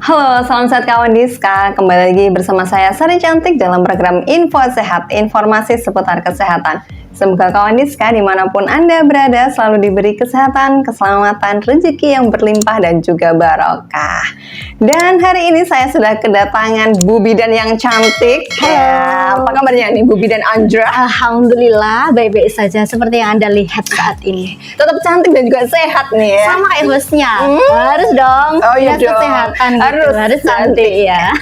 Halo, salam sehat kawan Diska. Kembali lagi bersama saya Sari Cantik dalam program Info Sehat, informasi seputar kesehatan. Semoga kawan Diska dimanapun Anda berada selalu diberi kesehatan, keselamatan, rezeki yang berlimpah dan juga barokah. Dan hari ini saya sudah kedatangan Bu Bidan yang cantik. Ya, apa kabarnya nih Bu Bidan Andra? Alhamdulillah baik-baik saja seperti yang Anda lihat saat ini. Tetap cantik dan juga sehat nih ya. Sama kayak hostnya. Harus dong. Oh iya dong. Kesehatan Harus cantik ya.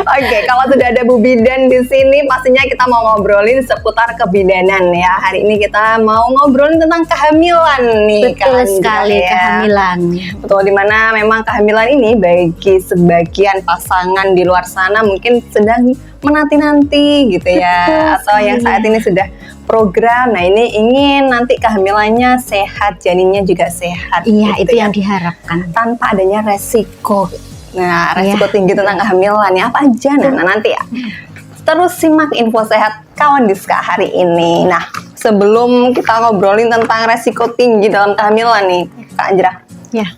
Oke, kalau sudah ada Bu Bidan di sini, pastinya kita mau ngobrolin seputar kebidanan ya. Hari ini kita mau ngobrolin tentang kehamilan nih. Betul sekali ya. Kehamilan. Betul, dimana memang kehamilan ini bagi sebagian pasangan di luar sana mungkin sedang menanti-nanti gitu ya. Betul atau yang sekali. saat ini sudah program. Nah ini ingin nanti kehamilannya sehat, janinnya juga sehat. Iya, gitu itu ya. yang diharapkan. Tanpa adanya resiko. Nah, resiko Iya. tinggi tentang kehamilan ya apa aja? Nah, nanti ya. Terus simak info sehat kawan Diska hari ini. Nah, sebelum kita ngobrolin tentang resiko tinggi dalam kehamilan nih, Kak Anjra. Ya.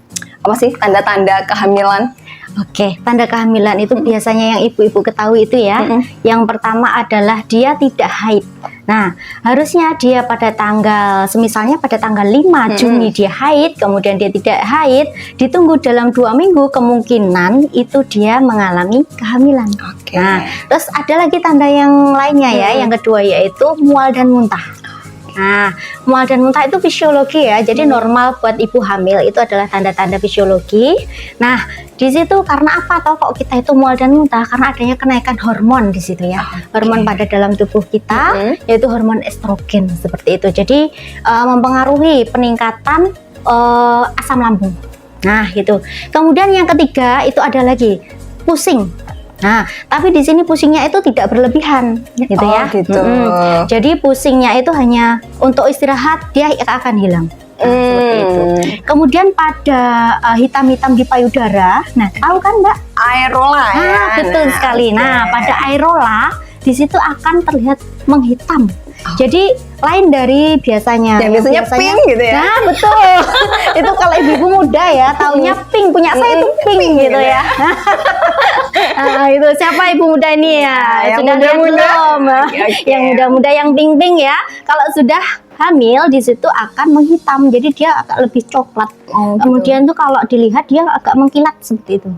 Apa sih tanda-tanda kehamilan? Oke, tanda kehamilan itu biasanya yang ibu-ibu ketahui itu ya. Yang pertama adalah dia tidak haid. Nah, harusnya dia pada tanggal, misalnya pada tanggal 5 Juni dia haid, kemudian dia tidak haid, ditunggu dalam 2 minggu, kemungkinan itu dia mengalami kehamilan. Oke. Nah, terus ada lagi tanda yang lainnya ya, yang kedua yaitu mual dan muntah. Nah, mual dan muntah itu fisiologi ya, jadi normal buat ibu hamil itu adalah tanda-tanda fisiologi. Nah, di situ karena apa toh kok kita itu mual dan muntah? Karena adanya kenaikan hormon di situ ya, hormon pada dalam tubuh kita, yaitu hormon estrogen seperti itu. Jadi mempengaruhi peningkatan asam lambung. Nah, gitu. Kemudian yang ketiga itu ada lagi pusing. Nah, tapi di sini pusingnya itu tidak berlebihan, gitu ya. Gitu. Jadi pusingnya itu hanya untuk istirahat, dia akan hilang. Nah, seperti itu. Kemudian pada hitam-hitam di payudara, nah tahu kan Mbak? Aerola ya. Betul sekali. Nah, pada aerola di situ akan terlihat menghitam. Jadi lain dari biasanya. Yang biasanya pink gitu ya. Nah, betul. Itu kalau ibu muda ya, taunya pink, punya saya itu pink gitu ya. Nah, itu siapa ibu muda ini ya? Yang Sudah lihat muda-muda. belum? Oke. Yang muda-muda yang pink-pink ya. Kalau sudah hamil di situ akan menghitam, jadi dia agak lebih coklat. Kemudian tuh kalau dilihat dia agak mengkilat seperti itu.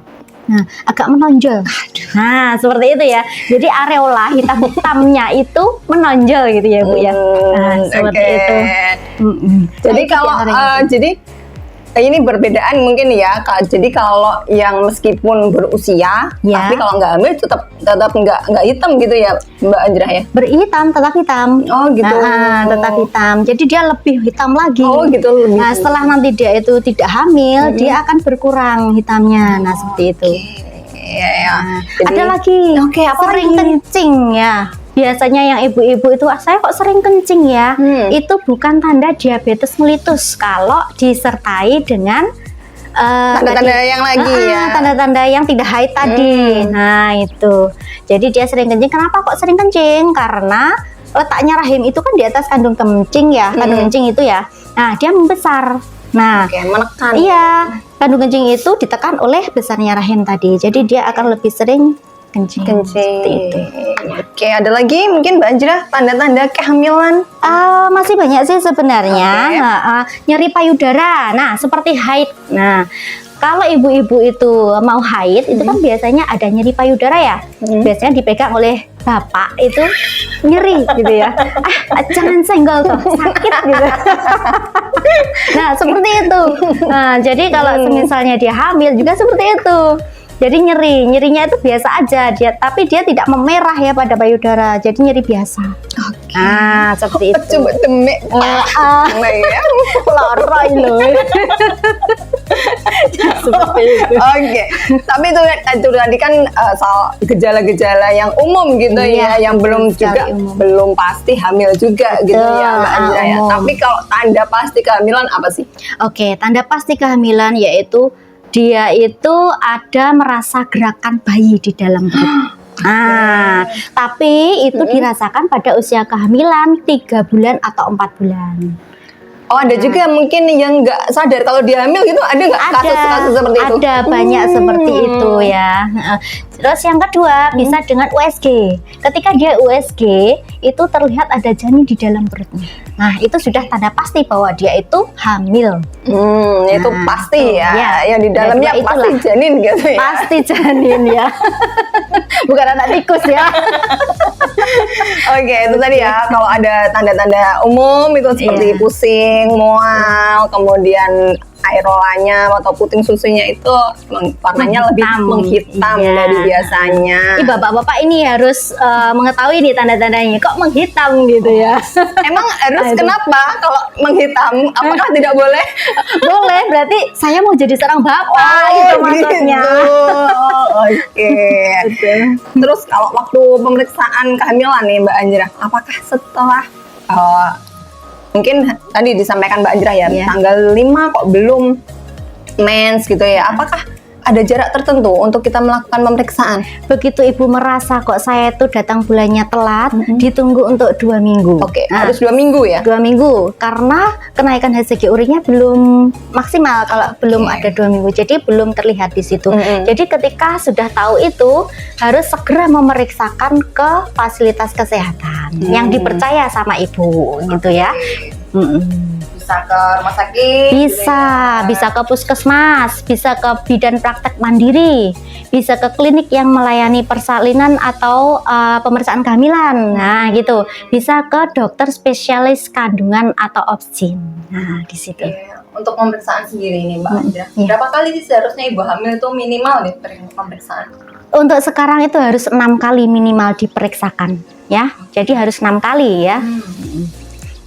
Nah, agak menonjol. Nah, seperti itu ya. Jadi areola hitam-hitamnya itu menonjol gitu ya, Bu ya. Nah, seperti itu. Jadi Nah, kalau jadi ini berbedaan mungkin ya, Kak. Jadi kalau yang meskipun berusia, Ya. tapi kalau nggak hamil tetap nggak hitam gitu ya, Mbak Anjra ya. berhitam, tetap hitam. Oh gitu. Nah, tetap hitam. Jadi dia lebih hitam lagi. Oh gitu. Lebih. Nah, setelah nanti dia itu tidak hamil, dia akan berkurang hitamnya. Nah, seperti itu. Iya ya. Nah, Jadi- ada lagi. Oke, apa sering lagi? kencing ya. Biasanya yang ibu-ibu itu, saya kok sering kencing ya. Itu bukan tanda diabetes mellitus kalau disertai dengan Tanda-tanda yang lagi ya. tanda-tanda yang tidak haid tadi. Nah, itu. Jadi dia sering kencing. Kenapa kok sering kencing? Karena letaknya rahim itu kan di atas kandung kencing ya. Kandung kencing itu ya. Nah, dia membesar. Nah, Oke, menekan. iya, kandung kencing itu ditekan oleh besarnya rahim tadi. Jadi dia akan lebih sering kencing. Seperti itu. Oke, ada lagi mungkin Mbak Anjra tanda-tanda kehamilan? Masih banyak sih sebenarnya. Oke. Nah, nyeri payudara. Nah, seperti haid. Nah, kalau ibu-ibu itu mau haid, itu kan biasanya ada nyeri payudara ya. Biasanya dipegang oleh bapak itu nyeri gitu ya. Jangan senggol tuh, sakit gitu. Nah, seperti itu. Nah, jadi kalau misalnya dia hamil juga seperti itu. Jadi nyerinya itu biasa aja tapi dia tidak memerah ya pada payudara. Jadi nyeri biasa. Nah, seperti itu. Coba demek. Nah ya. Loroy loh. Seperti itu. Oke, tapi itu tadi kan soal gejala-gejala yang umum gitu ya, yang belum juga umum. belum pasti hamil juga gitu ya Mbak Anjra ya. umum. Tapi kalau tanda pasti kehamilan apa sih? Oke, tanda pasti kehamilan yaitu dia itu ada merasa gerakan bayi di dalam perut. Nah, tapi itu dirasakan pada usia kehamilan 3 bulan atau 4 bulan. Oh, ada juga mungkin yang nggak sadar kalau dia hamil gitu, ada nggak kasus-kasus seperti itu? Ada banyak seperti itu ya. Terus yang kedua bisa dengan USG. Ketika dia USG itu terlihat ada janin di dalam perutnya. Nah itu sudah tanda pasti bahwa dia itu hamil. Itu pasti ya. Yang di dalamnya pasti janin gitu ya. Pasti janin ya. Bukan anak tikus ya. Oke, itu tadi ya. Kalau ada tanda-tanda umum itu seperti pusing, mual, kemudian air rolanya atau puting susunya itu warnanya lebih menghitam dari biasanya. Bapak-bapak ini harus mengetahui nih tanda-tandanya. Kok menghitam gitu ya? Emang harus kenapa kalau menghitam? Apakah tidak boleh? Boleh, berarti saya mau jadi seorang bapak gitu maksudnya. Oke. Terus kalau waktu pemeriksaan kehamilan nih Mbak Anjra, apakah setelah mungkin tadi disampaikan Mbak Anjra ya, tanggal 5 kok belum mens gitu ya, apakah ada jarak tertentu untuk kita melakukan pemeriksaan? Begitu ibu merasa kok saya itu datang bulannya telat, ditunggu untuk 2 minggu. Oke, harus 2 minggu ya? 2 minggu, karena kenaikan HCG urinnya belum maksimal kalau belum ada 2 minggu, jadi belum terlihat di situ. Jadi ketika sudah tahu itu, harus segera memeriksakan ke fasilitas kesehatan yang dipercaya sama ibu, gitu ya. Bisa ke rumah sakit, bisa ke puskesmas, bisa ke bidan praktek mandiri, bisa ke klinik yang melayani persalinan atau pemeriksaan kehamilan. Nah, gitu. Bisa ke dokter spesialis kandungan atau obstin. Nah, di situ. Untuk pemeriksaan sendiri nih Mbak Anjra, berapa kali sih seharusnya ibu hamil itu minimal nih pemeriksaan? Untuk sekarang itu harus 6 kali minimal diperiksakan, ya. Jadi harus 6 kali ya.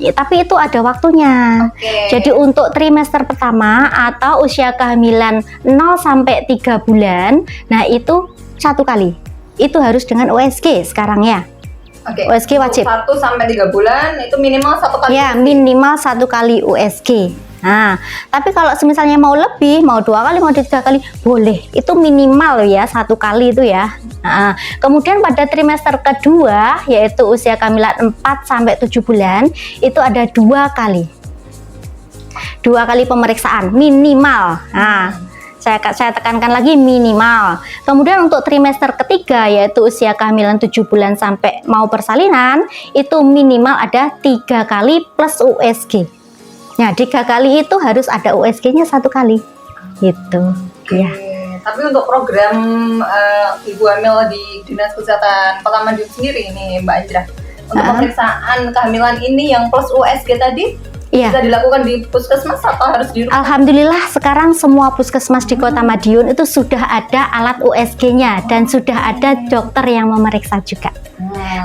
Ya, tapi itu ada waktunya. Jadi untuk trimester pertama atau usia kehamilan 0 sampai 3 bulan, nah itu 1 kali. Itu harus dengan USG sekarang ya. USG wajib. 1 sampai 3 bulan itu minimal 1 kali. Ya, minimal 1 kali USG. Nah, tapi kalau misalnya mau lebih, mau 2 kali, mau 3 kali, boleh. Itu minimal ya 1 kali itu ya. Nah, kemudian pada trimester kedua, yaitu usia kehamilan 4 sampai 7 bulan, itu ada 2 kali. 2 kali pemeriksaan minimal. Nah, saya tekankan lagi minimal. Kemudian untuk trimester ketiga, yaitu usia kehamilan 7 bulan sampai mau persalinan, itu minimal ada 3 kali plus USG. Nah, 3 kali itu harus ada USG-nya 1 kali, gitu. Ya. Tapi untuk program ibu hamil di Dinas Kesehatan Kota Madiun sendiri ini Mbak Anjra, untuk pemeriksaan kehamilan ini yang plus USG tadi bisa dilakukan di puskesmas atau harus di rumah? Alhamdulillah sekarang semua puskesmas di Kota Madiun itu sudah ada alat USG-nya dan sudah ada dokter yang memeriksa juga.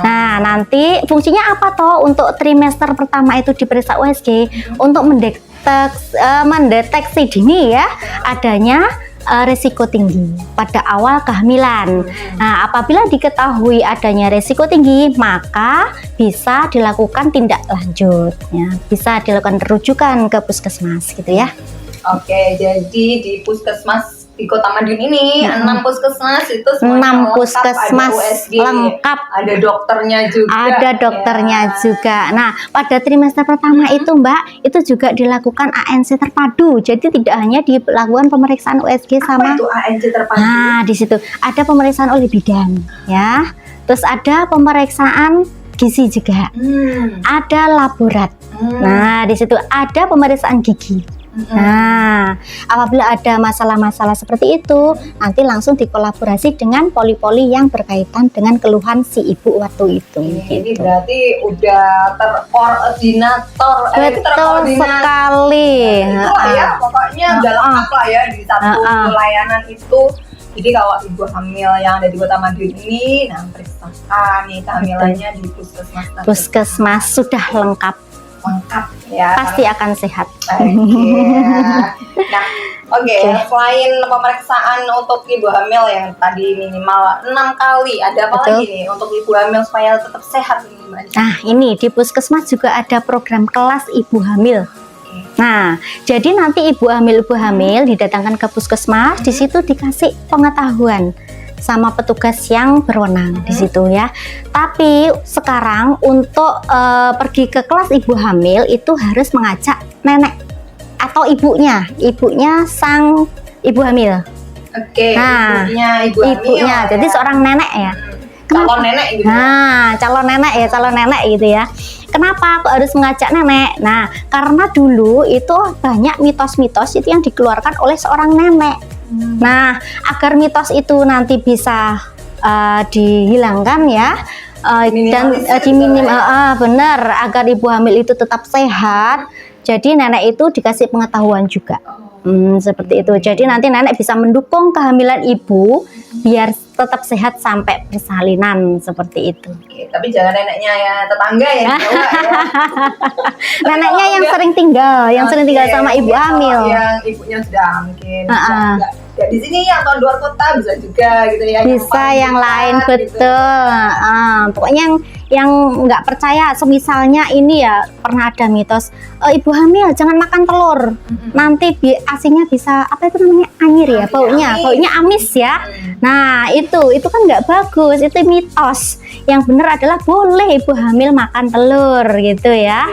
Nah, nanti fungsinya apa toh untuk trimester pertama itu diperiksa USG untuk mendeteksi dini ya adanya resiko tinggi pada awal kehamilan. Nah, apabila diketahui adanya resiko tinggi, maka bisa dilakukan tindak lanjut, ya. Bisa dilakukan rujukan ke puskesmas, gitu ya. Oke, jadi di puskesmas di Kota Madiun ini 6 puskesmas itu semuanya 6 puskesmas lengkap, ada dokternya juga. Ada dokternya juga. Nah, pada trimester pertama itu Mbak, itu juga dilakukan ANC terpadu. Jadi tidak hanya dilakukan pemeriksaan USG sama. Apa itu ANC terpadu? Nah, di situ ada pemeriksaan oleh bidan, ya. Terus ada pemeriksaan gizi juga. Ada laborat. Nah, di situ ada pemeriksaan gigi. Nah, apabila ada masalah-masalah seperti itu, nanti langsung dikolaborasi dengan poli-poli yang berkaitan dengan keluhan si ibu waktu itu. Ini berarti udah terkoordinator. Betul sekali. Itu ya, pokoknya dalam lengkap lah ya di satu layanan itu. Jadi kalau ibu hamil yang ada di Kota Madiun ini, nah periksakan nih kehamilannya di puskesmas. Puskesmas sudah lengkap ya, pasti akan sehat. Nah, selain pemeriksaan untuk ibu hamil yang tadi minimal 6 kali, ada apa lagi nih untuk ibu hamil supaya tetap sehat ini Mbak? Nah, ini di puskesmas juga ada program kelas ibu hamil. Nah, jadi nanti ibu hamil didatangkan ke puskesmas, di situ dikasih pengetahuan sama petugas yang berwenang di situ ya. Tapi sekarang untuk pergi ke kelas ibu hamil itu harus mengajak nenek atau ibunya sang ibu hamil. Oke, Nah, ibunya, hamil, jadi ya. seorang nenek ya. Calon nenek gitu. Nah, calon nenek gitu ya. Kenapa aku harus mengajak nenek? Nah, karena dulu itu banyak mitos-mitos itu yang dikeluarkan oleh seorang nenek. Nah, agar mitos itu nanti bisa dihilangkan ya, dan benar, agar ibu hamil itu tetap sehat. Jadi nenek itu dikasih pengetahuan juga. Seperti itu. Jadi nanti nenek bisa mendukung kehamilan ibu biar tetap sehat sampai persalinan seperti itu. Oke, tapi jangan neneknya ya tetangga ya. Neneknya yang sering tinggal, sama ibu hamil. Yang ibunya sudah mungkin nggak di sini atau luar kota bisa juga gitu ya. Bisa yang lain gitu. betul. Pokoknya yang nggak percaya, semisalnya ini ya pernah ada mitos ibu hamil jangan makan telur, nanti asinya bisa apa itu namanya anyir ya, baunya amis ya. Nah itu kan nggak bagus, itu mitos. Yang benar adalah boleh ibu hamil makan telur gitu ya.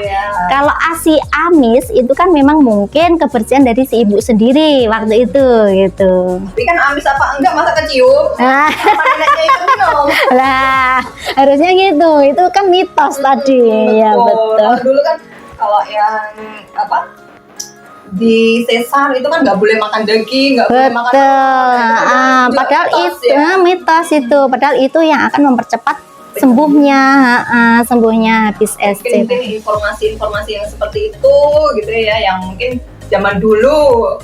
Kalau asi amis itu kan memang mungkin kebersihan dari si ibu sendiri waktu itu gitu. Tapi kan amis apa enggak masa kecium? Apa neneknya itu minum? Lah harusnya gitu, itu kan mitos tadi ya betul. Kalau dulu kan kalau yang apa di sesar itu kan nggak boleh makan daging, nggak boleh makan. Padahal itu mitos itu, padahal itu yang akan mempercepat sembuhnya habis SC. Mungkin informasi-informasi yang seperti itu gitu ya, yang mungkin zaman dulu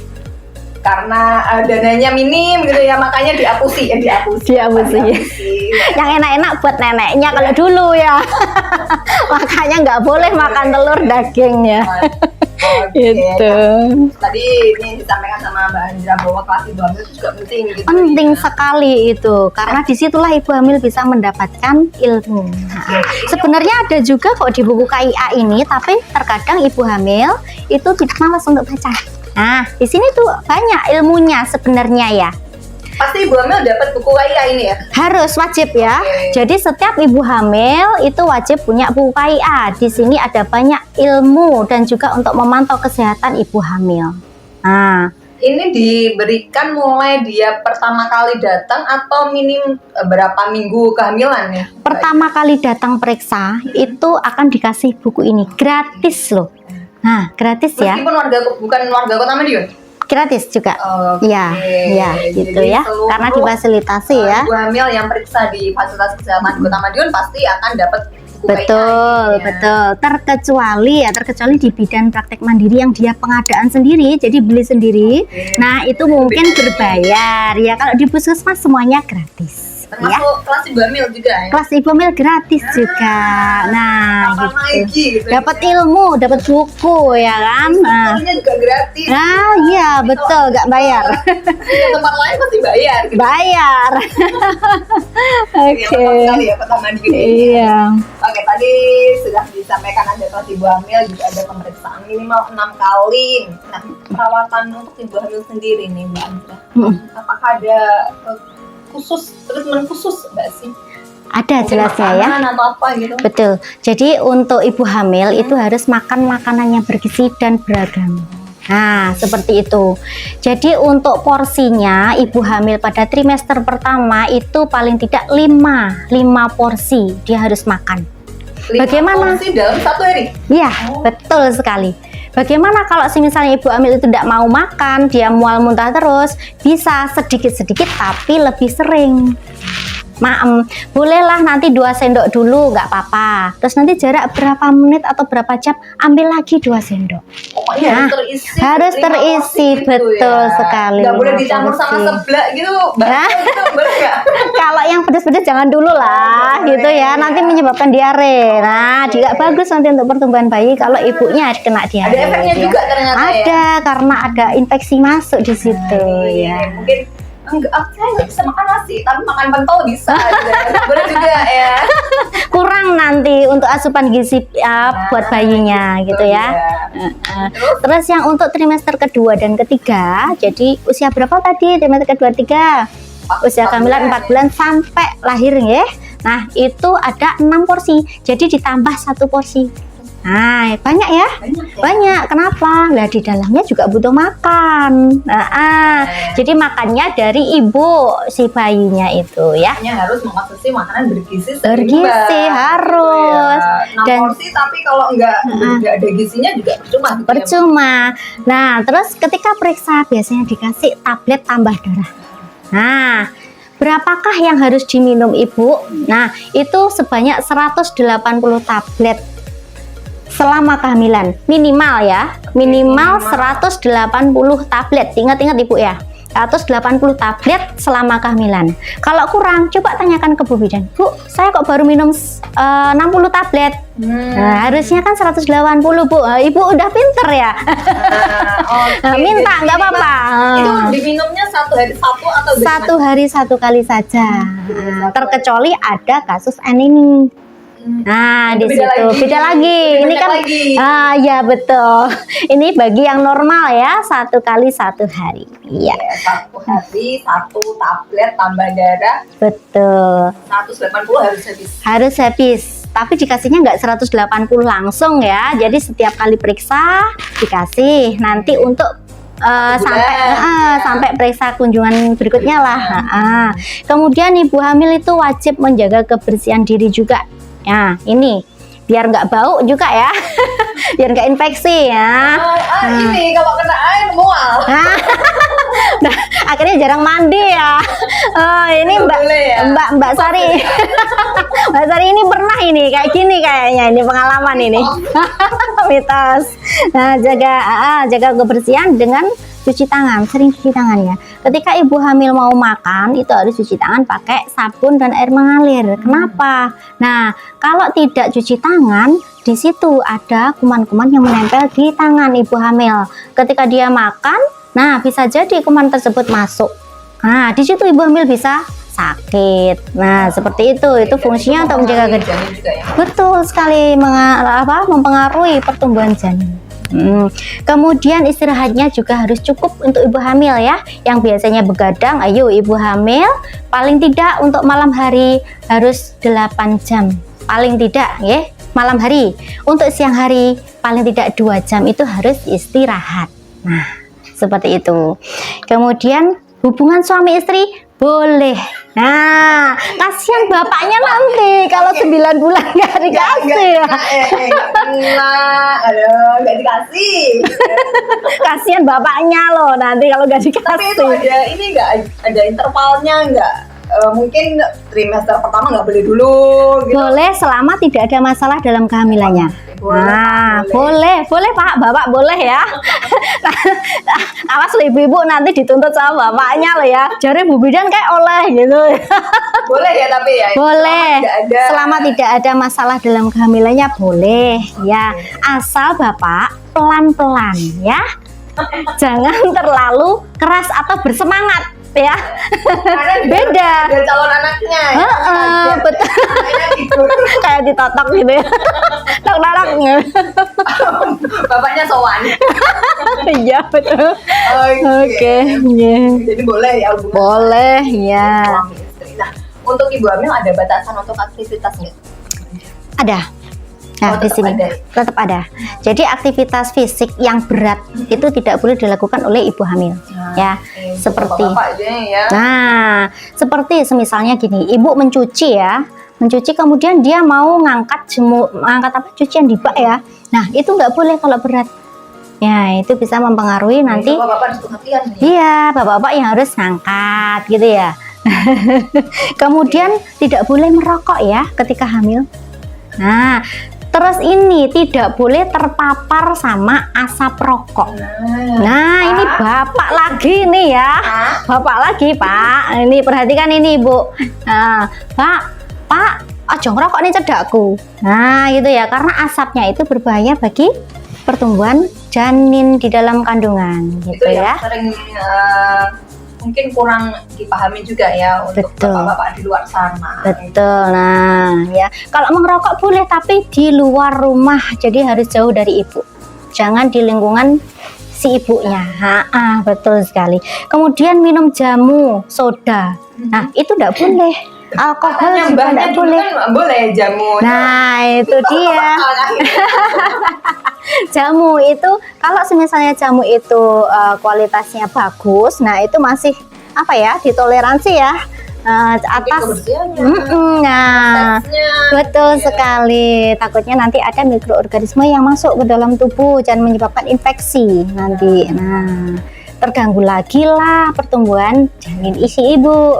karena dananya minim gitu ya, makanya dihapusi. Yang enak-enak buat neneknya kalau dulu ya. Makanya nggak boleh makan telur dagingnya. Gitu. Tadi ini disampaikan sama Mbak Andra bahwa kelas ibu hamil itu juga penting gitu. Penting sekali itu, karena disitulah ibu hamil bisa mendapatkan ilmu. Sebenarnya ada juga kok di buku KIA ini, tapi terkadang ibu hamil itu tidak malas untuk baca. Nah, di sini tuh banyak ilmunya sebenarnya ya. Pasti ibu hamil dapat buku KIA ini ya? Harus, wajib ya. Jadi setiap ibu hamil itu wajib punya buku KIA. Di sini ada banyak ilmu dan juga untuk memantau kesehatan ibu hamil. Nah, ini diberikan mulai dia pertama kali datang atau minim berapa minggu kehamilan ya? Pertama kali datang periksa itu akan dikasih buku ini gratis loh. Nah, gratis ya. Meskipun bukan warga Kota Madiun? Gratis juga. Ya gitu. Jadi ya. Karena difasilitasi ya. Ibu hamil yang periksa di fasilitas kesehatan Kota Madiun pasti akan dapat buku betul. Terkecuali di bidan praktek mandiri yang dia pengadaan sendiri, jadi beli sendiri. Nah, itu mungkin berbayar ya. Kalau di puskesmas semuanya gratis. Termasuk kelas ibu hamil juga ya? Kelas ibu hamil gratis juga. Nah, gitu. Dapat ilmu, dapat buku ya kan. Bukunya juga gratis. Nah, iya betul, nggak bayar. Di tempat lain pasti bayar. Gitu. Bayar. Oke. Sekali ya Kota Madiun. Iya. Oke, tadi sudah disampaikan ada kelas ibu hamil, juga ada pemeriksaan minimal 6 kali. Nah, perawatan untuk ibu hamil sendiri nih Mbak Andra. Apakah ada treatment khusus nggak sih? Ada jelasnya ya. Atau apa gitu? Betul. Jadi untuk ibu hamil itu harus makan makanan yang bergizi dan beragam. Nah, seperti itu. Jadi untuk porsinya ibu hamil pada trimester pertama itu paling tidak 5 porsi dia harus makan. 5 porsi dalam satu hari? Iya, betul sekali. Bagaimana kalau misalnya ibu hamil itu tidak mau makan, dia mual muntah terus, bisa sedikit-sedikit tapi lebih sering. Bolehlah nanti 2 sendok dulu, nggak apa-apa. Terus nanti jarak berapa menit atau berapa jam, ambil lagi 2 sendok. Pokoknya harus terisi, betul ya. Sekali. Nggak boleh dicampur sama seblak gitu, gitu boleh nggak? Kalau yang pedas-pedas jangan dulu lah, gitu ya. Nanti menyebabkan diare. Nah, tidak bagus nanti untuk pertumbuhan bayi kalau ibunya kena diare. Ada efeknya juga ternyata. Ada, karena ada infeksi masuk di situ ya. Mungkin saya nggak bisa makan nasi, tapi makan pentol bisa. Boleh juga ya. Kurang nanti untuk asupan gizi buat bayinya gitu ya. Terus yang untuk trimester kedua dan ketiga, jadi usia berapa tadi trimester kedua 3? usia kehamilan 4 bulan sampai lahir ya. Nah, itu ada 6 porsi. Jadi ditambah 1 porsi. Nah, banyak ya? Banyak. Kenapa? Lah di dalamnya juga butuh makan. Jadi makannya dari ibu si bayinya itu ya. Hanya harus mengkonsumsi makanan bergizi Bergizi harus. Ya, 6 porsi tapi kalau nggak ada gizinya juga percuma. Gitu percuma. Nah, terus ketika periksa biasanya dikasih tablet tambah darah. Nah, berapakah yang harus diminum ibu? Nah, itu sebanyak 180 tablet selama kehamilan, minimal ya, minimal 180 tablet. Ingat-ingat ibu ya, 180 tablet selama kehamilan. Kalau kurang, coba tanyakan ke Bu Bidan, Bu, saya kok baru minum 60 tablet. Nah, harusnya kan 180 Bu. Ibu udah pinter ya. Minta nggak apa-apa. Itu diminumnya 1 hari 1 atau 1 hari 1 kali saja. Terkecuali ada kasus anemia. Nah, di situ beda lagi. Ini kan ya betul. Ini bagi yang normal ya, 1 kali 1 hari. Iya. 1 hari 1 tablet tambah darah. Betul. 180 harus habis. Harus habis. Tapi dikasihnya nggak 180 langsung ya. Jadi setiap kali periksa dikasih. Nanti untuk sampai periksa kunjungan berikutnya lah. Kemudian ibu hamil itu wajib menjaga kebersihan diri juga. Nah, ini biar nggak bau juga ya, biar nggak infeksi ya. Ini kalau kena air mual. Nah, akhirnya jarang mandi ya. Ini Mbak Sari, Mbak Sari ini pernah ini kayak gini kayaknya, ini pengalaman ini. Mitos. Nah, jaga kebersihan dengan cuci tangan, sering cuci tangan ya. Ketika ibu hamil mau makan itu harus cuci tangan pakai sabun dan air mengalir. Kenapa? Nah, kalau tidak cuci tangan, di situ ada kuman-kuman yang menempel di tangan ibu hamil. Ketika dia makan, nah bisa jadi kuman tersebut masuk. Nah, di situ ibu hamil bisa sakit. Nah, seperti itu. Itu fungsinya untuk menjaga janin juga ya. Betul sekali, mempengaruhi pertumbuhan janin. Kemudian istirahatnya juga harus cukup untuk ibu hamil ya. Yang biasanya begadang, ayo ibu hamil paling tidak untuk malam hari harus 8 jam. Paling tidak ya, malam hari. Untuk siang hari paling tidak 2 jam itu harus istirahat. Nah, seperti itu. Kemudian hubungan suami istri boleh. Nah, kasihan bapaknya nanti kalau 9 bulan nggak dikasih. Nggak dikasih. Kasihan bapaknya loh nanti kalau nggak dikasih. Tapi itu ini nggak ada intervalnya nggak? Mungkin trimester pertama nggak boleh dulu. Gitu. Boleh selama tidak ada masalah dalam kehamilannya. Boleh Pak, Bapak boleh ya. Awas ibu-ibu nanti dituntut sama bapaknya loh ya. Jare Bu Bidan kayak oleh gitu. Boleh ya tapi ya. Boleh. Selama tidak ada masalah dalam kehamilannya boleh ya. Asal Bapak pelan-pelan ya. Jangan terlalu keras atau bersemangat ya. Beda. Ada calon anaknya. Betul. Kayak ditotok gitu ya. Tok-tok. Bapaknya sowan. Iya betul. Oke. Jadi boleh ya. Boleh ya. Nah, untuk ibu hamil ada batasan untuk aktivitas nggak? Ada. Nah, di sini tetap ada. Jadi aktivitas fisik yang berat itu tidak boleh dilakukan oleh ibu hamil. Ya, seperti. Nah, seperti semisalnya gini, ibu mencuci ya. Mencuci kemudian dia mau ngangkat cucian di bak ya. Nah, itu nggak boleh kalau berat. Ya, itu bisa mempengaruhi nanti. Iya, bapak-bapak yang harus ngangkat gitu ya. Kemudian tidak boleh merokok ya ketika hamil. Nah, terus ini tidak boleh terpapar sama asap rokok. Nah, ini bapak lagi nih ya. Bapak lagi, Pak. Ini perhatikan ini, Bu. Nah, Pak, ojo ngerokok nih cedakku. Nah, gitu ya. Karena asapnya itu berbahaya bagi pertumbuhan janin di dalam kandungan, gitu itu ya. Sering mungkin kurang dipahami juga ya untuk bapak-bapak di luar sana. Betul. Nah, ya. Kalau merokok boleh tapi di luar rumah. Jadi harus jauh dari ibu. Jangan di lingkungan si ibunya. Betul sekali. Kemudian minum jamu, soda. Nah, itu tidak boleh. Alkohol Katanya juga mbahnya tidak dulu boleh. kan boleh jamu. Nah, itu dia. Jamu itu kalau misalnya jamu itu kualitasnya bagus, nah itu masih apa ya, ditoleransi ya. Atas nah betul sekali, takutnya nanti ada mikroorganisme yang masuk ke dalam tubuh dan menyebabkan infeksi nanti. Nah, terganggu lagi lah pertumbuhan janin isi ibu,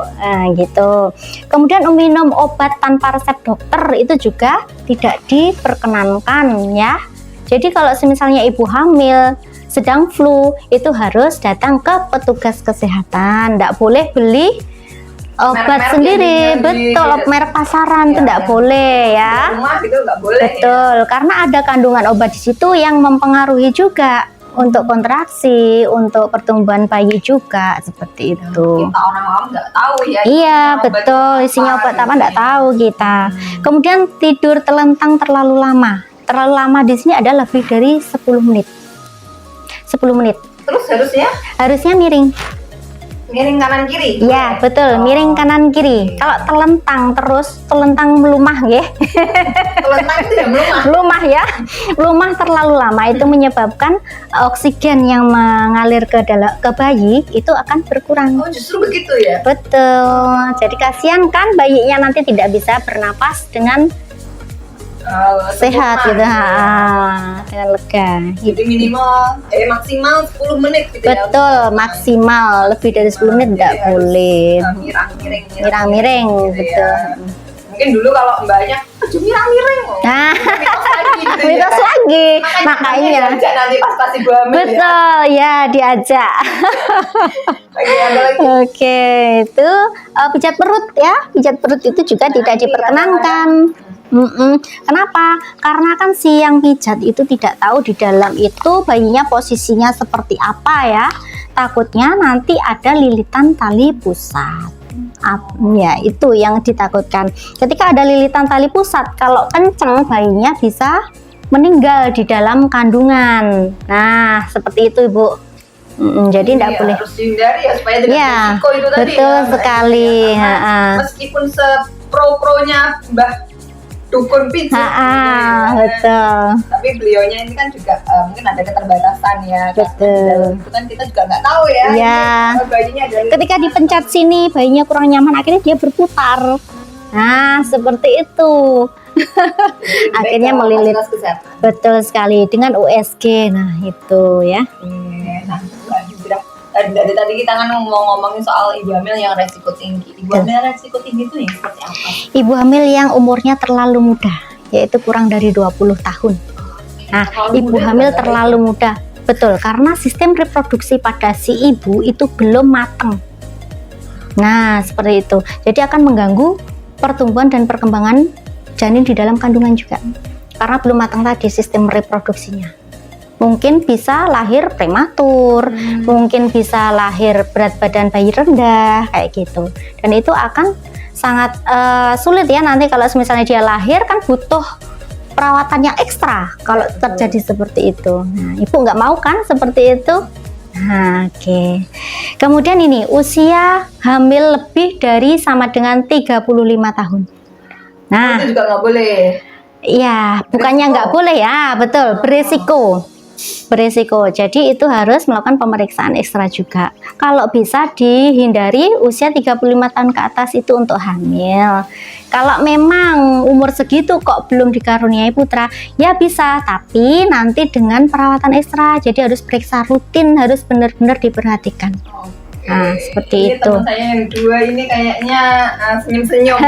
gitu. Kemudian minum obat tanpa resep dokter itu juga tidak diperkenankan ya. Jadi kalau misalnya ibu hamil sedang flu, itu harus datang ke petugas kesehatan, tidak boleh beli obat sendiri, betul, merek pasaran itu tidak boleh ya. Rumah gitu nggak boleh. Betul, karena ada kandungan obat di situ yang mempengaruhi juga untuk kontraksi, untuk pertumbuhan bayi juga seperti itu. Kita orang awam nggak tahu ya. Iya, betul, isinya obat apa nggak tahu kita. Kemudian tidur telentang terlalu lama. Terlalu lama di sini adalah lebih dari 10 menit. 10 menit. Terus Harusnya miring. miring kanan kiri. Iya, betul, miring kanan kiri. Kalau telentang terus, telentang melumah ya. Telentang itu ya melumah. Melumah ya. Melumah terlalu lama itu menyebabkan oksigen yang mengalir ke bayi itu akan berkurang. Oh, justru begitu ya. Betul. Jadi kasihan kan bayinya nanti tidak bisa bernapas dengan sehat gitu, dengan lega. Jadi maksimal 10 menit gitu. Betul, maksimal lebih dari 10 menit tidak boleh. Mirang-miring, gitu betul. Ya. Mungkin dulu kalau mbaknya mirang-miring. Nah, gitu mitos ya. lagi, makanya. Diajak nanti pas ibu hamil. Betul, ya diajak. Oke, itu pijat perut ya. Pijat perut itu juga tidak diperkenankan. Kenapa? Karena kan si yang pijat itu tidak tahu di dalam itu bayinya posisinya seperti apa ya. Takutnya nanti ada lilitan tali pusat. Ya, itu yang ditakutkan. Ketika ada lilitan tali pusat, kalau kenceng bayinya bisa meninggal di dalam kandungan. Nah, seperti itu Ibu. Jadi tidak boleh. Harus dihindari ya supaya tidak berisiko itu tadi. Betul sekali. Meskipun sepro-pronya Mbah dukun pijat betul. tapi beliaunya ini kan juga mungkin ada keterbatasan ya. Betul. Itu kan kita juga nggak tahu ya. Iya. Bayinya ada. Ketika dipencet sini bayinya kurang nyaman, akhirnya dia berputar. Nah, seperti itu. Akhirnya melilit. Betul sekali dengan USG. Nah, itu ya. Nah, dari tadi kita kan ngomongin soal ibu hamil yang resiko tinggi. Ibu hamil resiko tinggi itu yang seperti apa? Ibu hamil yang umurnya terlalu muda, yaitu kurang dari 20 tahun. Nah, ibu hamil terlalu muda. Betul, karena sistem reproduksi pada si ibu itu belum matang. Nah, seperti itu. Jadi akan mengganggu pertumbuhan dan perkembangan janin di dalam kandungan juga. Karena belum matang tadi sistem reproduksinya. Mungkin bisa lahir prematur, mungkin bisa lahir berat badan bayi rendah, kayak gitu. Dan itu akan sangat sulit ya nanti kalau misalnya dia lahir kan butuh perawatan yang ekstra kalau terjadi seperti itu. Nah, ibu nggak mau kan seperti itu? Nah, oke. Kemudian ini usia hamil lebih dari sama dengan 35 tahun. Nah, itu juga nggak boleh. Iya, bukannya nggak boleh ya, betul, berisiko. Jadi itu harus melakukan pemeriksaan ekstra juga. Kalau bisa dihindari usia 35 tahun ke atas itu untuk hamil. Kalau memang umur segitu kok belum dikaruniai putra, ya bisa, tapi nanti dengan perawatan ekstra. Jadi harus periksa rutin, harus benar-benar diperhatikan. Nah, seperti itu. Teman saya yang dua ini kayaknya senyum-senyum.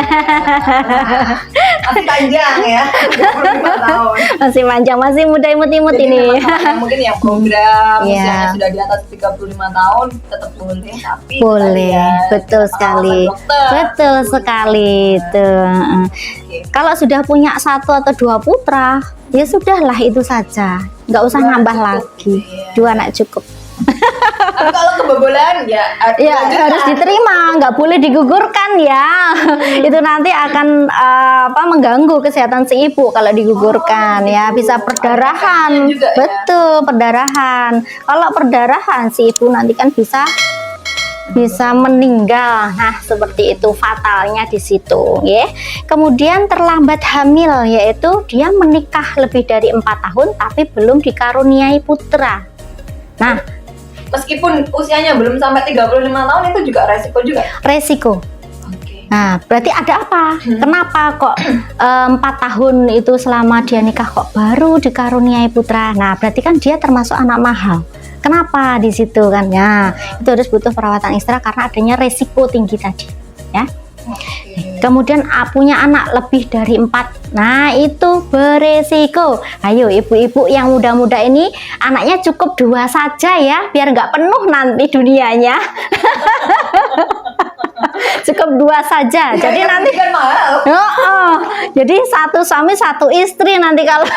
Masih panjang ya. 25 tahun. Masih panjang, masih muda imut-imut ini. Mungkin yang program usianya sudah di atas 35 tahun tetap boleh, tapi boleh, betul sekali. Betul sekali itu. Kalau sudah punya 1 atau 2 putra, ya sudahlah itu saja. Nggak usah nambah lagi. 2 anak cukup. Tapi kalau kebobolan ya harus diterima, nggak boleh digugurkan ya. Itu nanti akan mengganggu kesehatan si ibu kalau digugurkan ya, bisa perdarahan. Betul, perdarahan. Kalau perdarahan si ibu nanti kan bisa bisa meninggal. Nah, seperti itu fatalnya di situ, ya. Kemudian terlambat hamil, yaitu dia menikah lebih dari 4 tahun tapi belum dikaruniai putra. Nah, Meskipun usianya belum sampai 35 tahun itu juga resiko juga. resiko. Oke. Nah, berarti ada apa? Kenapa kok 4 tahun itu selama dia nikah kok baru dikaruniai putra? Nah, berarti kan dia termasuk anak mahal. Kenapa di situ kan? Ya, itu harus butuh perawatan ekstra karena adanya resiko tinggi tadi, ya. Kemudian punya anak lebih dari 4. Nah, itu beresiko. Ayo ibu-ibu yang muda-muda ini anaknya cukup 2 saja ya, biar nggak penuh nanti dunianya. Cukup 2 saja. Jadi nanti kan mahal. Jadi 1 suami 1 istri nanti kalau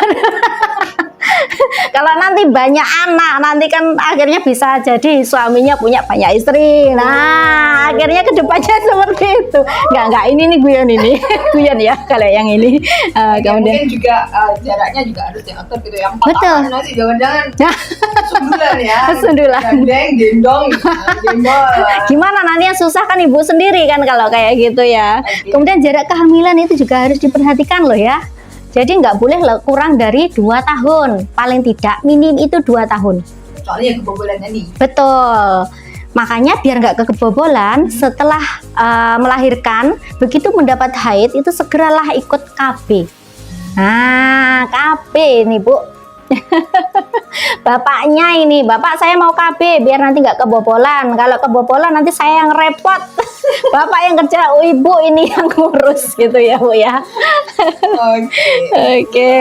kalau nanti banyak anak, nanti kan akhirnya bisa jadi suaminya punya banyak istri. Nah, akhirnya kedepannya seperti itu. Enggak, ini nih guyon ini. Guyon ya kalau yang ini. Kemudian Mungkin juga jaraknya juga harus diatur gitu. Yang 4 Betul. tahun nanti jangan-jangan sundulan ya. Sundulan. Gandeng, gendong, gendol. gimana nanti yang susah kan ibu sendiri kan kalau kayak gitu ya. Oke. Kemudian jarak kehamilan itu juga harus diperhatikan loh ya. Jadi nggak boleh kurang dari 2 tahun. Paling tidak minim itu 2 tahun. Soalnya kebobolannya nih. Betul. Makanya biar nggak kebobolan setelah melahirkan, begitu mendapat haid itu segeralah ikut KB. Nah, KB ini Bu. Bapaknya ini, bapak saya mau KB biar nanti nggak kebobolan. Kalau kebobolan nanti saya yang repot. Bapak yang kerja, ibu ini yang ngurus gitu ya Bu ya. Oke.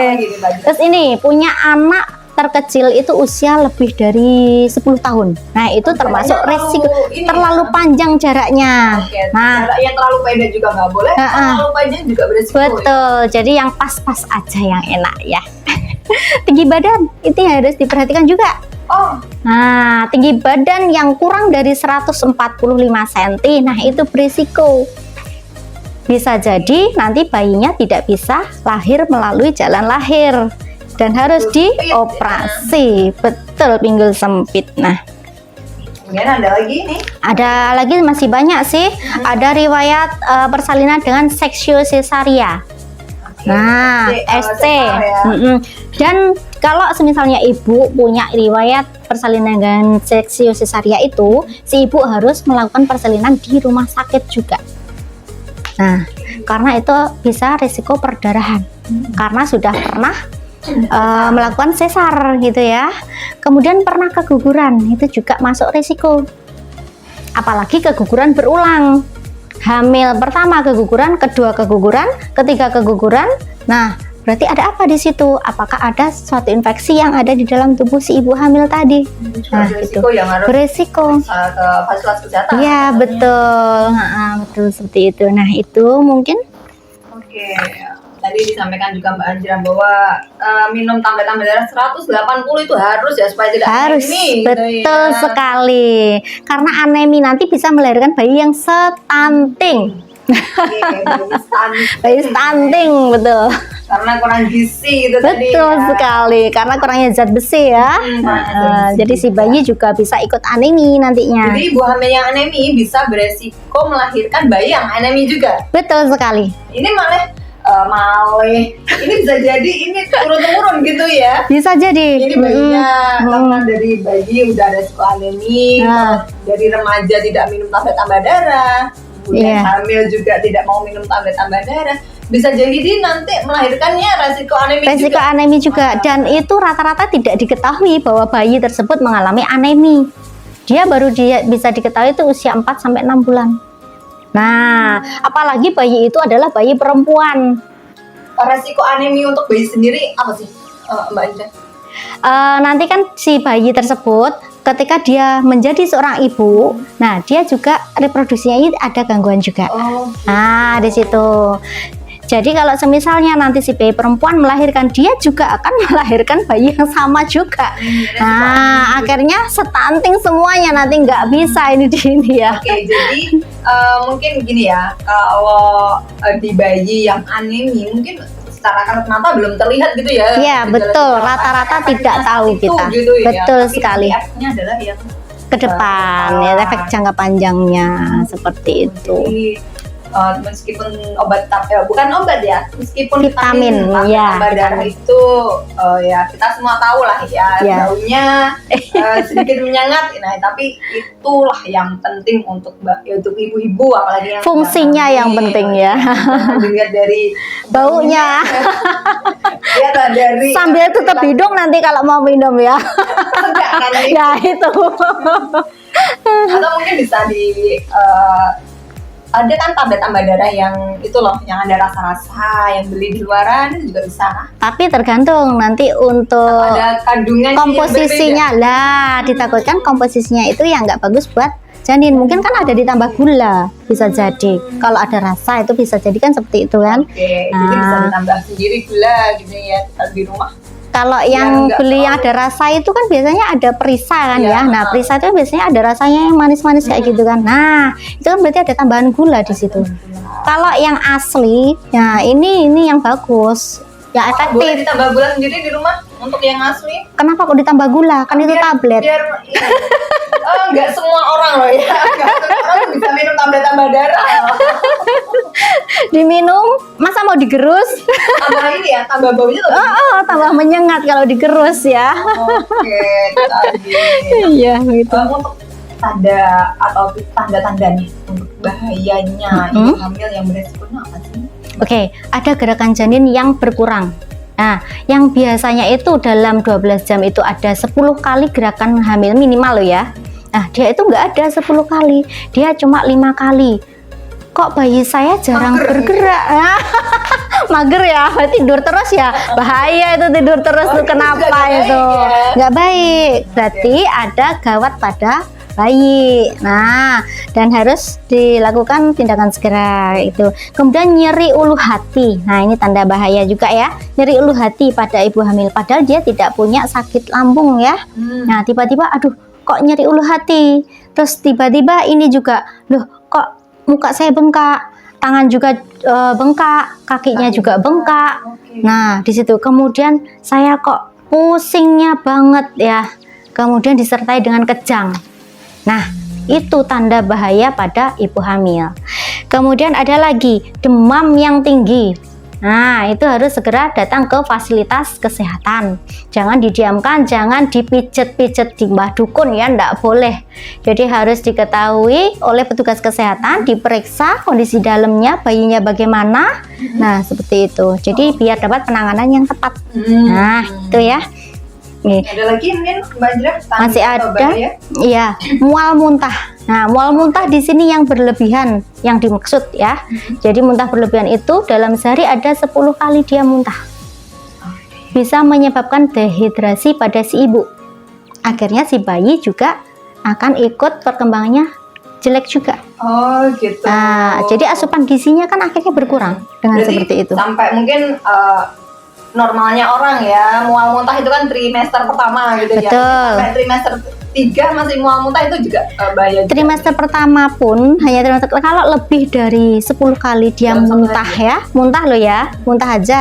Terus ini punya anak terkecil itu usia lebih dari 10 tahun. Nah, itu termasuk resiko terlalu panjang jaraknya. Oke. Nah, Jarak yang terlalu pendek juga nggak boleh. Terlalu panjang juga beresiko. betul. Jadi yang pas-pas aja yang enak ya. Tinggi badan itu harus diperhatikan juga. Oh, Nah, tinggi badan yang kurang dari 145 cm, nah itu berisiko. Bisa jadi nanti bayinya tidak bisa lahir melalui jalan lahir dan harus dioperasi. Betul, pinggul sempit. Nah, kemudian ada lagi nih. ada lagi masih banyak sih. Ada riwayat persalinan dengan seksio cesaria. Nah, SC. Ya. Dan kalau misalnya ibu punya riwayat persalinan dengan seksio cesaria itu, si ibu harus melakukan persalinan di rumah sakit juga. Nah, karena itu bisa risiko perdarahan. Karena sudah pernah melakukan sesar gitu ya. Kemudian pernah keguguran, itu juga masuk risiko. Apalagi keguguran berulang. Hamil pertama keguguran, kedua keguguran, ketiga keguguran. Nah, berarti ada apa di situ? Apakah ada suatu infeksi yang ada di dalam tubuh si ibu hamil tadi? Nah, itu Beresiko yang harus beresiko. ke fasilitas kesehatan. Iya, betul. Betul seperti itu. Nah, itu mungkin Oke. Tadi disampaikan juga Mbak Anjira bahwa minum tambah-tambah darah 180 itu harus ya supaya tidak harus anemi, betul gitu ya. sekali. Karena anemi nanti bisa melahirkan bayi yang stunting. Oke, Bayi stunting, betul. karena kurang gizi itu tadi. Betul ya. sekali, karena kurangnya zat besi ya. Jadi si bayi juga bisa ikut anemi nantinya. Jadi ibu hamil yang anemi bisa beresiko melahirkan bayi yang anemi juga. Betul sekali. Ini malah ini bisa jadi ini turun-temurun gitu ya. Bisa jadi. Ini bayinya karena dari bayi udah resiko anemi, dari remaja tidak minum tablet tambah darah, kemudian hamil juga tidak mau minum tablet tambah darah, bisa jadi nanti melahirkannya resiko anemi Resiko juga. anemi juga, dan itu rata-rata tidak diketahui bahwa bayi tersebut mengalami anemi. Dia bisa diketahui itu usia 4 sampai 6 bulan. Nah, apalagi bayi itu adalah bayi perempuan. Resiko anemi untuk bayi sendiri apa sih, Mbak Indra? Nanti kan si bayi tersebut ketika dia menjadi seorang ibu, nah dia juga reproduksinya ini ada gangguan juga. Oh, Nah, di situ. Jadi kalau semisalnya nanti si bayi perempuan melahirkan, dia juga akan melahirkan bayi yang sama juga. Nah, akhirnya stunting semuanya, nanti nggak bisa ini di ini ya. Oke, jadi mungkin gini ya, kalau di bayi yang anemi mungkin secara kasat mata belum terlihat gitu ya. Iya, betul. Rata-rata tidak tahu itu kita. gitu ya. Betul Tapi sekali. efeknya adalah yang ke depan ya, efek jangka panjangnya seperti itu. Jadi, meskipun bukan obat ya, meskipun Vitamin, vitamin ya, tambah darah vitamin. itu ya kita semua tahu lah ya, Ya. baunya sedikit menyengat, nah tapi itulah yang penting untuk untuk ibu-ibu apalagi yang Fungsinya sedang yang hamil. penting ya. Jangan dilihat dari Baunya. Lihat lah dari Sambil tutup hidung nanti kalau mau minum ya. enggak kan ini. Ya itu. Atau mungkin bisa ada kan tambah darah yang itu loh, yang ada rasa-rasa yang beli di luaran itu juga bisa. Tapi tergantung nanti untuk Ada kandungan komposisinya lah, ditakutkan komposisinya itu yang nggak bagus buat janin. Mungkin kan ada ditambah gula, bisa jadi. Kalau ada rasa itu bisa jadi kan seperti itu kan. Oke, jadi bisa ditambah sendiri gula gitu ya kita di rumah. Kalau Biar yang nggak beli yang terlalu- ada rasa itu kan biasanya ada perisa kan Iya, ya. Nah, perisa itu biasanya ada rasanya yang manis-manis kayak gitu kan. Nah, itu kan berarti ada tambahan gula di situ. Kalau yang asli, ya ini yang bagus. Ya Boleh efektif. ditambah gula sendiri di rumah untuk yang asli. Kenapa kok ditambah gula? Kan itu tablet. Biar nggak semua orang loh ya, nggak semua orang bisa minum tambah darah. Diminum, masa mau digerus? Tambah ini ya, tambah baunya tuh. Oh, tambah menyengat kalau digerus ya. Oke, itu tadi. Iya, gitu. Untuk tanda atau tanda-tanda nih untuk bahayanya ibu hamil yang beresiko itu apa sih? Oke, ada gerakan janin yang berkurang. Nah, yang biasanya itu dalam 12 jam itu ada 10 kali gerakan hamil minimal loh ya. Nah, dia itu nggak ada 10 kali, dia cuma 5 kali. Kok bayi saya jarang Mager. bergerak? Mager ya, tidur terus ya. Bahaya itu tidur terus tuh, itu kenapa juga nggak itu? baik ya. Nggak baik. Berarti ada gawat pada bayi. Nah, dan harus dilakukan tindakan segera itu. Kemudian nyeri ulu hati. Nah, ini tanda bahaya juga ya. Nyeri ulu hati pada ibu hamil padahal dia tidak punya sakit lambung ya. Nah, tiba-tiba aduh, kok nyeri ulu hati. Terus tiba-tiba ini juga, loh, kok muka saya bengkak, tangan juga bengkak, kakinya juga bengkak. Oke. Nah, di situ kemudian saya kok pusingnya banget ya. Kemudian disertai dengan kejang. Nah, itu tanda bahaya pada ibu hamil. Kemudian ada lagi demam yang tinggi. Nah, itu harus segera datang ke fasilitas kesehatan. Jangan didiamkan, jangan dipijet-pijet di mbah dukun ya, enggak boleh. Jadi harus diketahui oleh petugas kesehatan, diperiksa kondisi dalamnya, bayinya bagaimana. Nah, seperti itu. Jadi biar dapat penanganan yang tepat. Nah, itu ya. Nih. Ada lagi mungkin Mbak Ajra? Tanda Masih atau ada, bahaya? iya, mual muntah. Nah, mual muntah di sini yang berlebihan, yang dimaksud ya. Jadi muntah berlebihan itu dalam sehari ada 10 kali dia muntah. Bisa menyebabkan dehidrasi pada si ibu. Akhirnya si bayi juga akan ikut perkembangannya jelek juga. Oh gitu. Nah, jadi asupan gizinya kan akhirnya berkurang dengan Berarti seperti itu. Sampai mungkin normalnya orang ya mual muntah itu kan trimester pertama gitu ya. Betul. Sampai trimester 3 masih mual muntah itu juga bahaya. Juga. Trimester pertama pun hanya trimester kalau lebih dari 10 kali dia Jangan muntah ya, muntah loh ya, muntah aja.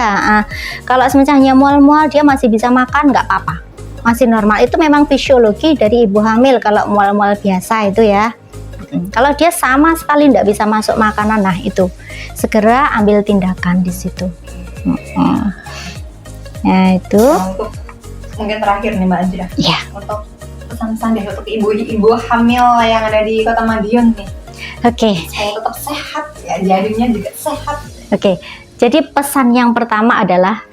Kalau semacamnya mual-mual dia masih bisa makan nggak apa-apa, masih normal. Itu memang fisiologi dari ibu hamil kalau mual-mual biasa itu ya. Kalau dia sama sekali nggak bisa masuk makanan, nah itu segera ambil tindakan di situ. Nah itu. Nah, untuk mungkin terakhir nih Mbak Ajra. Iya. Untuk pesan-pesan deh untuk ibu-ibu hamil yang ada di Kota Madiun nih. Oke. Supaya tetap sehat ya, janinnya juga sehat. Oke. Jadi pesan yang pertama adalah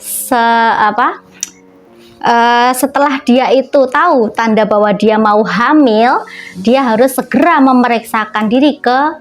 setelah dia itu tahu tanda bahwa dia mau hamil, dia harus segera memeriksakan diri ke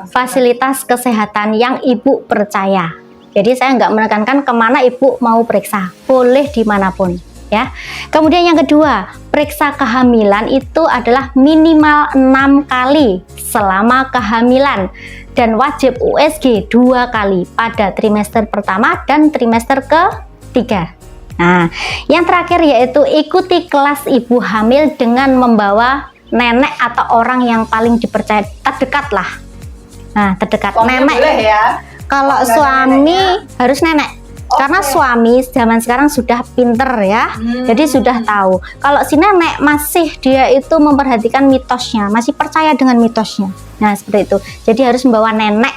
fasilitas kesehatan yang ibu percaya. Jadi saya nggak menekankan kemana ibu mau periksa, boleh dimanapun ya. Kemudian yang kedua, periksa kehamilan itu adalah minimal 6 kali selama kehamilan dan wajib USG 2 kali pada trimester pertama dan trimester ketiga. Nah, yang terakhir yaitu ikuti kelas ibu hamil dengan membawa nenek atau orang yang paling dipercaya terdekat lah. Nah, terdekat Suaminya nenek. boleh ya. Kalau Nggak ada suami neneknya. harus nenek. Karena suami zaman sekarang sudah pinter ya, jadi sudah tahu. Kalau si nenek masih dia itu memperhatikan mitosnya, masih percaya dengan mitosnya. Nah seperti itu. Jadi harus membawa nenek.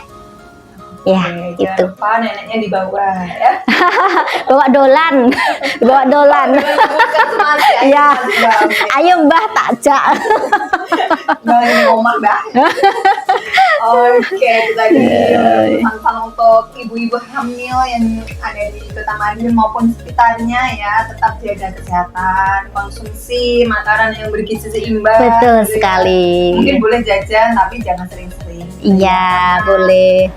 Ya, Oke, itu. jangan lupa neneknya di bawah ya. Bawa dolan, bawa dolan. Bukan semati, Ya, Mbak. ayo Mbah takjak. Mbak ini omah Mbak. Oke, itu tadi pesan-pesan untuk ibu-ibu hamil yang ada di Kota Madiun maupun sekitarnya ya, tetap jaga kesehatan, konsumsi makanan yang bergizi seimbang. Betul gitu ya. sekali. Mungkin boleh jajan tapi jangan sering-sering. Iya, boleh.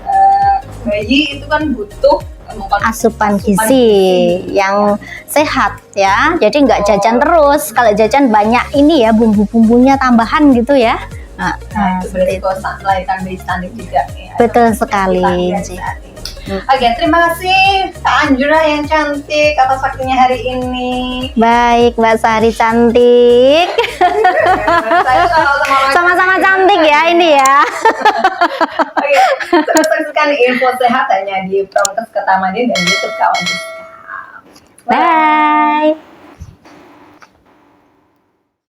Bayi itu kan butuh Asupan gizi yang sehat ya. Jadi nggak jajan terus. Kalau jajan banyak ini ya bumbu-bumbunya tambahan gitu ya. Nah, itu beresiko melahirkan bayi stunting juga ya. Betul sekali. Oke, terima kasih Kak Anjura yang cantik atas waktunya hari ini. Baik, Mbak Sari cantik. Saya sama-sama Sama-sama cantik ya ini ya. Oke, terus saksikan info sehat hanya di Promkes Kota Madiun dan YouTube Kawan. Bye.